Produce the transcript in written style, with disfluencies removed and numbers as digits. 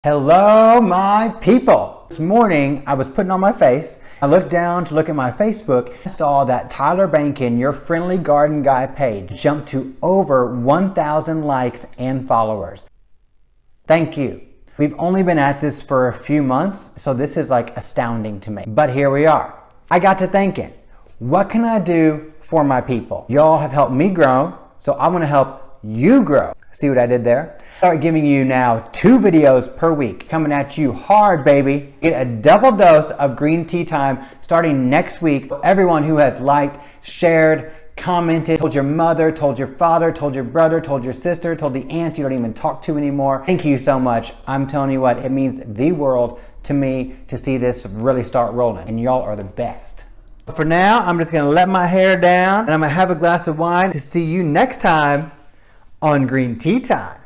Hello, my people. This morning, I was putting on my face. I looked down to look at my Facebook. I saw that Tyler Banken, your friendly garden guy page, jumped to over 1,000 likes and followers. Thank you. We've only been at this for a few months, so this is like astounding to me. But here we are. I got to thinking, what can I do for my people? Y'all have helped me grow, so I want to help you grow. See what I did there? Start giving you now 2 videos per week, coming at you hard, baby. Get a double dose of green tea time starting next week. Everyone who has liked, shared, commented, told your mother, told your father, told your brother, told your sister, told the aunt you don't even talk to anymore. Thank you so much. I'm telling you what, it means the world to me to see this really start rolling, and y'all are the best. For now, I'm just gonna let my hair down and I'm gonna have a glass of wine to see you next time on Green Tea Time.